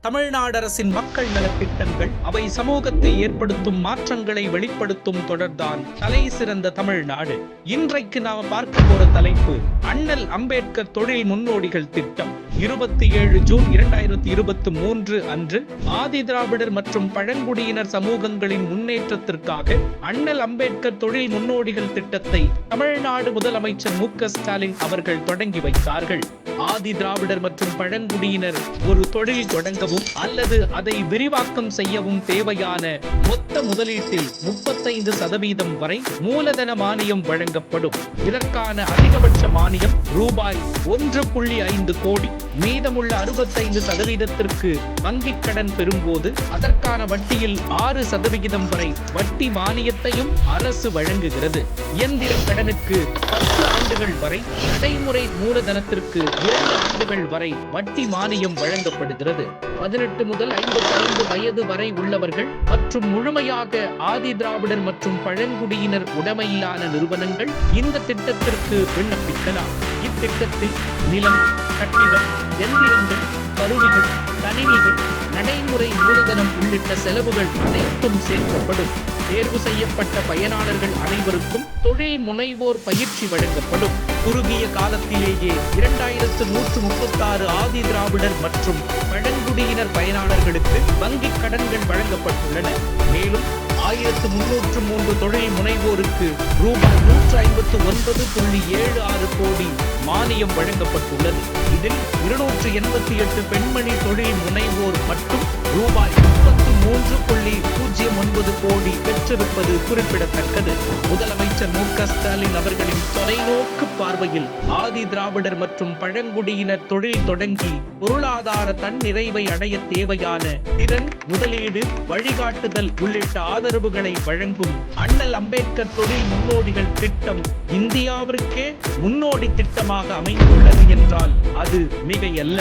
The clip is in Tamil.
தமிழ்நாடு அரசின் மக்கள் நலத்திட்டங்கள் அவை சமூகத்தில் ஏற்படுத்தும் மாற்றங்களை வெளிப்படுத்தும் தொடர்தான் தலை சிறந்த தமிழ்நாடு. இன்றைக்கு நாம பார்க்க போற தலைப்பு அண்ணல் அம்பேத்கர் தொழில் முன்னோடிகள் திட்டம். 27 ஜூன் 2023 அன்று ஆதி திராவிடர் மற்றும் பழங்குடியினர் சமூகங்களின் முன்னேற்றத்திற்காக அண்ணல் அம்பேத்கர் தொழில் முன்னோடிகள் திட்டத்தை தமிழ்நாடு முதலமைச்சர் மு.க. ஸ்டாலின் அவர்கள் தொடங்கி வைத்தார்கள். ஆதி திராவிடர் மற்றும் பழங்குடியினர் ஒரு தொழில் தொடங்கவும் அல்லது அதை விரிவாக்கம் செய்யவும் தேவையான மொத்த முதலீட்டில் 35% வரை மூலதன மானியம் வழங்கப்படும். இதற்கான அதிகபட்ச மானியம் ரூபாய் 1.5 கோடி. மீதமுள்ள 65%ற்கு வங்கிக் கடன் பெறும்போது அதற்கான வட்டியில் 6% வரை வட்டி மானியத்தையும் அரசு வழங்குகிறது. இயந்திர கடனுக்கு 10 ஆண்டுகள் வரை, நடைமுறை மூலதனத்திற்கு 2 ஆண்டுகள் வரை வட்டி மானியம் வழங்கப்படுகிறது. 18 முதல் 55 வயது வரை உள்ளவர்கள் மற்றும் முழுமையாக ஆதி திராவிடர் மற்றும் பழங்குடியினர் உடைமையிலான நிறுவனங்கள் இந்த திட்டத்திற்கு விண்ணப்பிக்கலாம். இத்திட்டத்தில் நிலம், கட்டிடம், எந்திரங்கள், கருவிகள், கணினிகள், நடைமுறை மூலதனம் உள்ளிட்ட செலவுகள் அனைத்தும் சேர்க்கப்படும். தேர்வு செய்யப்பட்ட பயனாளர்கள் அனைவருக்கும் தொழில் முனைவோர் பயிற்சி வழங்கப்படும். குறுகிய காலத்திலேயே 2136 ஆதி திராவிடர் மற்றும் பழங்குடியினர் பயனாளர்களுக்கு வங்கிக் கடன்கள் வழங்கப்பட்டுள்ளன. மேலும் 1303 தொழில் முனைவோருக்கு ரூபாய் 159.76 கோடி மானியம் வழங்கப்பட்டுள்ளது. இதில் 288 பெண்மணி தொழில் முனைவோர் மற்றும் ரூபாய் 33.09 கோடி பெற்றிருப்பது குறிப்பிடத்தக்கது. முதலமைச்சர் மு.க. ஸ்டாலின் அவர்களின் தொலைநோக்கு பார்வையில் ஆதி திராவிடர் மற்றும் பழங்குடியினர் தொழில் தொடங்கி பொருளாதார தன்னிறைவை அடைய தேவையான திறன், முதலீடு, வழிகாட்டுதல் உள்ளிட்ட ஆதரவுகளை வழங்கும் அண்ணல் அம்பேத்கர் தொழில் முன்னோடிகள் திட்டம் இந்தியாவிற்கே முன்னோடி திட்டமாக அமைந்துள்ளது என்றால் அது மிகையல்ல.